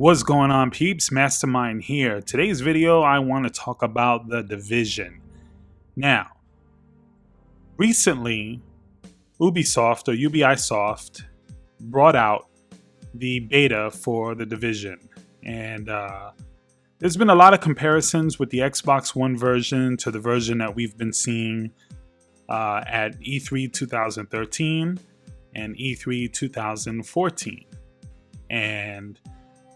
What's going on, peeps? Mastermind here. Today's video, I want to talk about The Division. Now, recently, Ubisoft or Ubisoft brought out the beta for The Division. And there's been a lot of comparisons with the Xbox One version to the version that we've been seeing at E3 2013 and E3 2014. And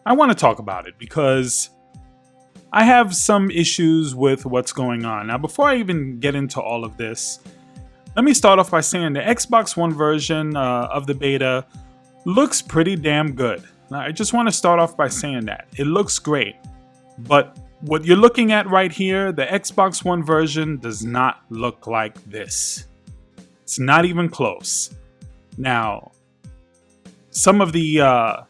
I want to talk about it because I have some issues with what's going on. Now, before I even get into all of this, let me start off by saying the Xbox One version of the beta looks pretty damn good. Now, I just want to start off by saying that. It looks great. But what you're looking at right here, the Xbox One version does not look like this. It's not even close. Now, some of the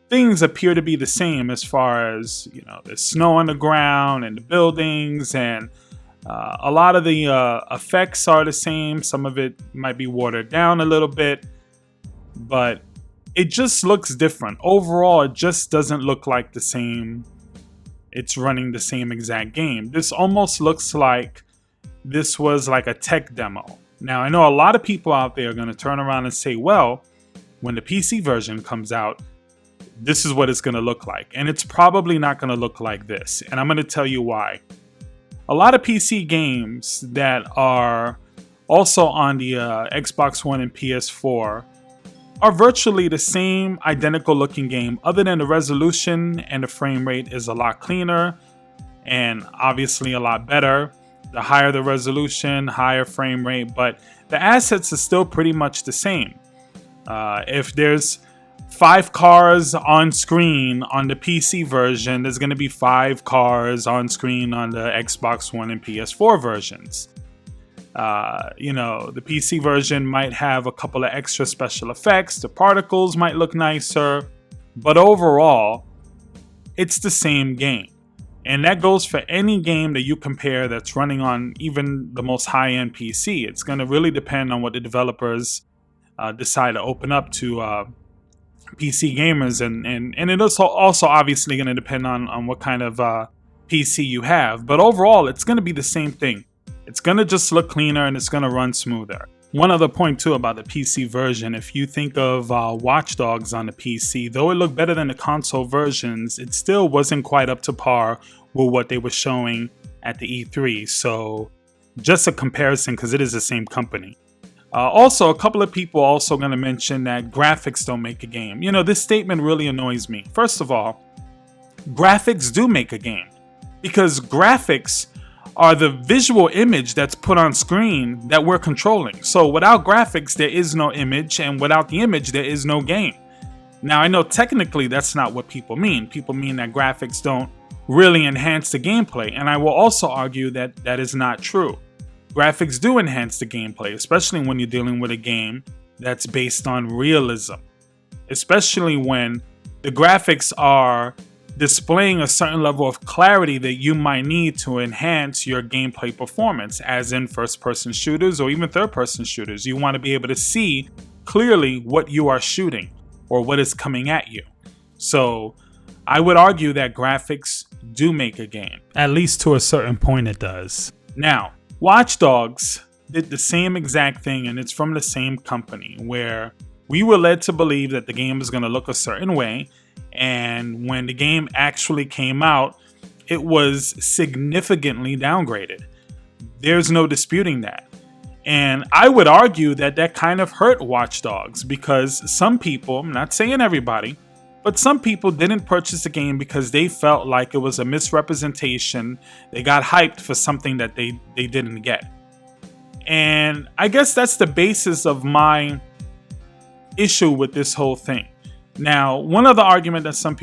things appear to be the same as far as, there's snow on the ground and the buildings, and a lot of the effects are the same. Some of it might be watered down a little bit, but it just looks different. Overall, it just doesn't look like the same. It's running the same exact game. This almost looks like this was like a tech demo. Now, I know a lot of people out there are going to turn around and say, well, when the PC version comes out, this is what it's going to look like. And it's probably not going to look like this. And I'm going to tell you why. A lot of PC games that are also on the Xbox One and PS4 are virtually the same identical looking game, other than the resolution and the frame rate is a lot cleaner and obviously a lot better. The higher the resolution, higher frame rate, but the assets are still pretty much the same. If there's 5 cars on screen on the PC version, there's going to be 5 cars on screen on the Xbox One and PS4 versions. The PC version might have a couple of extra special effects. The particles might look nicer, but overall, it's the same game. And that goes for any game that you compare that's running on even the most high-end PC. It's going to really depend on what the developers decide to open up to PC gamers, and it is also obviously going to depend on what kind of PC you have. But overall, it's going to be the same thing. It's going to just look cleaner and it's going to run smoother. One other point too about the PC version, if you think of Watch Dogs on the PC, though it looked better than the console versions, it still wasn't quite up to par with what they were showing at the E3. So just a comparison, because it is the same company. Also, a couple of people also going to mention that graphics don't make a game. This statement really annoys me. First of all, graphics do make a game, because graphics are the visual image that's put on screen that we're controlling. So without graphics, there is no image, and without the image, there is no game. Now, I know technically that's not what people mean. People mean that graphics don't really enhance the gameplay, and I will also argue that that is not true. Graphics do enhance the gameplay, especially when you're dealing with a game that's based on realism. Especially when the graphics are displaying a certain level of clarity that you might need to enhance your gameplay performance, as in first-person shooters or even third-person shooters. You want to be able to see clearly what you are shooting or what is coming at you. So I would argue that graphics do make a game. At least to a certain point it does. Now, Watch Dogs did the same exact thing, and it's from the same company, where we were led to believe that the game was going to look a certain way, and when the game actually came out, it was significantly downgraded. There's no disputing that. And I would argue that that kind of hurt Watch Dogs, because some people, I'm not saying everybody, but some people didn't purchase the game because they felt like it was a misrepresentation. They got hyped for something that they didn't get. And I guess that's the basis of my issue with this whole thing. Now, one other argument that some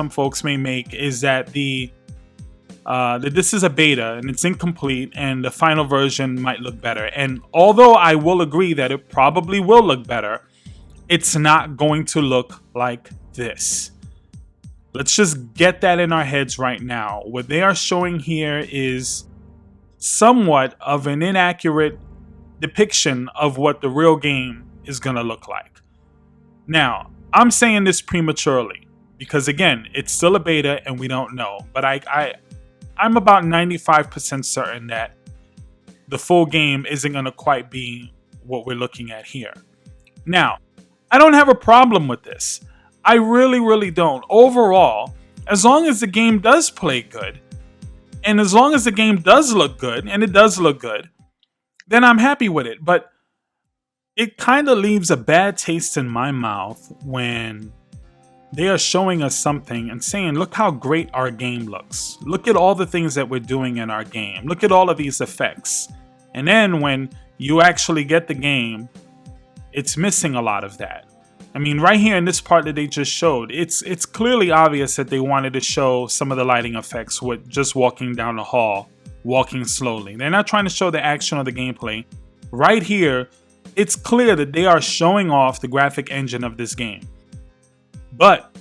folks may make is that that this is a beta and it's incomplete and the final version might look better. And although I will agree that it probably will look better, it's not going to look like this. Let's just get that in our heads right now. What they are showing here is somewhat of an inaccurate depiction of what the real game is going to look like. Now, I'm saying this prematurely because again, it's still a beta and we don't know. But I'm about 95% certain that the full game isn't going to quite be what we're looking at here. Now, I don't have a problem with this. I really, really don't. Overall, as long as the game does play good, and as long as the game does look good, and it does look good, then I'm happy with it. But it kind of leaves a bad taste in my mouth when they are showing us something and saying, look how great our game looks. Look at all the things that we're doing in our game. Look at all of these effects. And then when you actually get the game, it's missing a lot of that. I mean, right here in this part that they just showed, it's clearly obvious that they wanted to show some of the lighting effects with just walking down the hall, walking slowly. They're not trying to show the action or the gameplay. Right here, it's clear that they are showing off the graphic engine of this game. But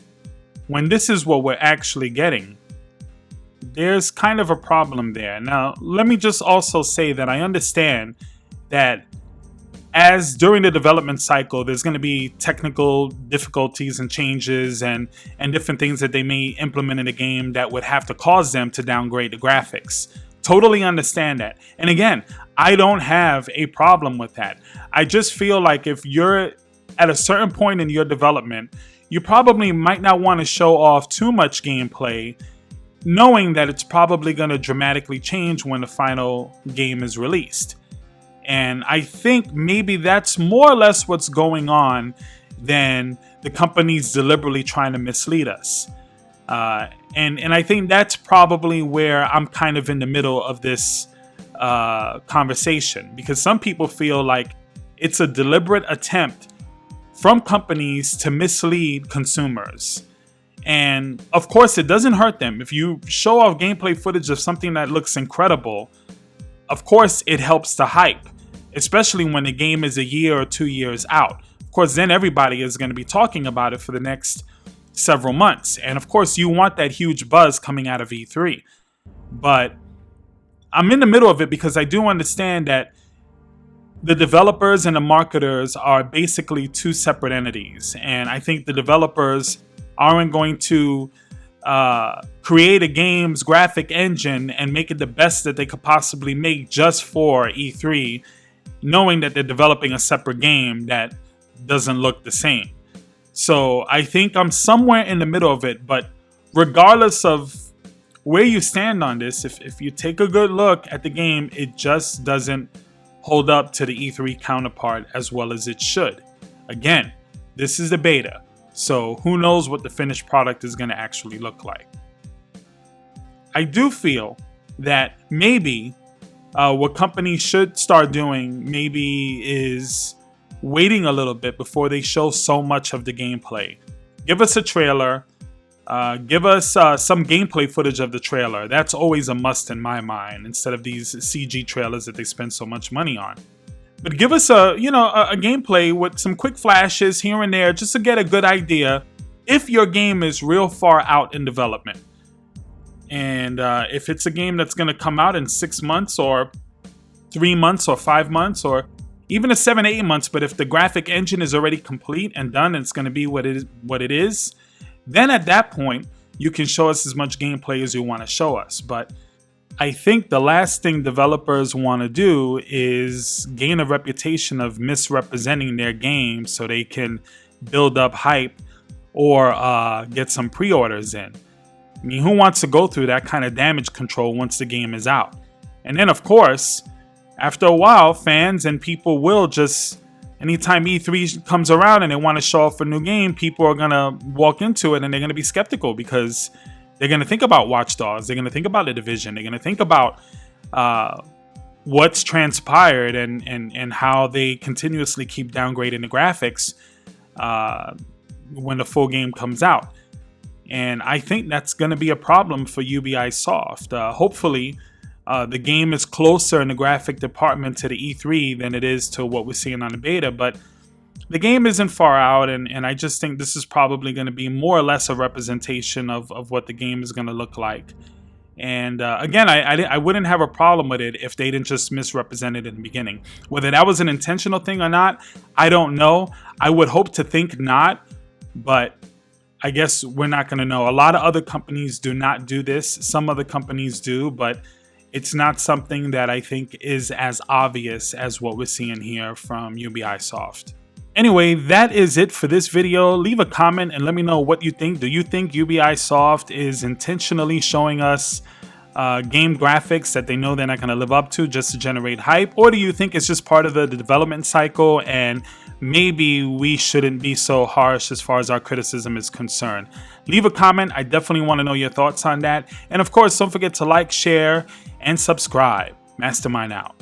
when this is what we're actually getting, there's kind of a problem there. Now, let me just also say that I understand that as during the development cycle, there's going to be technical difficulties and changes and different things that they may implement in the game that would have to cause them to downgrade the graphics. Totally understand that. And again, I don't have a problem with that. I just feel like if you're at a certain point in your development, you probably might not want to show off too much gameplay, knowing that it's probably going to dramatically change when the final game is released. And I think maybe that's more or less what's going on than the companies deliberately trying to mislead us. And I think that's probably where I'm kind of in the middle of this conversation, because some people feel like it's a deliberate attempt from companies to mislead consumers. And of course, it doesn't hurt them. If you show off gameplay footage of something that looks incredible, of course, it helps the hype, especially when the game is a year or 2 years out. Of course, then everybody is going to be talking about it for the next several months. And of course, you want that huge buzz coming out of E3. But I'm in the middle of it because I do understand that the developers and the marketers are basically two separate entities. And I think the developers aren't going to create a game's graphic engine and make it the best that they could possibly make just for E3, knowing that they're developing a separate game that doesn't look the same. So I think I'm somewhere in the middle of it, but regardless of where you stand on this, if you take a good look at the game, it just doesn't hold up to the E3 counterpart as well as it should. Again, this is the beta, so who knows what the finished product is going to actually look like. I do feel that maybe what companies should start doing maybe is waiting a little bit before they show so much of the gameplay. Give us a trailer. Give us some gameplay footage of the trailer. That's always a must in my mind, instead of these CG trailers that they spend so much money on. But give us a gameplay with some quick flashes here and there, just to get a good idea if your game is real far out in development. And if it's a game that's going to come out in 6 months or 3 months or 5 months or even a 7 to 8 months, but if the graphic engine is already complete and done and it's going to be what it is, then at that point, you can show us as much gameplay as you want to show us. But I think the last thing developers want to do is gain a reputation of misrepresenting their game so they can build up hype or get some pre-orders in. I mean, who wants to go through that kind of damage control once the game is out? And then, of course, after a while, fans and people will just, anytime E3 comes around and they want to show off a new game, people are going to walk into it and they're going to be skeptical because they're going to think about Watch Dogs. They're going to think about The Division. They're going to think about what's transpired and how they continuously keep downgrading the graphics when the full game comes out. And I think that's going to be a problem for Ubisoft. Hopefully, the game is closer in the graphic department to the E3 than it is to what we're seeing on the beta. But the game isn't far out, and I just think this is probably going to be more or less a representation of what the game is going to look like. And again, I wouldn't have a problem with it if they didn't just misrepresent it in the beginning. Whether that was an intentional thing or not, I don't know. I would hope to think not, but I guess we're not going to know. A lot of other companies do not do this. Some other companies do, but it's not something that I think is as obvious as what we're seeing here from UBI Soft. Anyway, that is it for this video. Leave a comment and let me know what you think. Do you think UBI Soft is intentionally showing us game graphics that they know they're not going to live up to just to generate hype? Or do you think it's just part of the development cycle and maybe we shouldn't be so harsh as far as our criticism is concerned? Leave a comment. I definitely want to know your thoughts on that. And of course, don't forget to like, share, and subscribe. Mastermind out.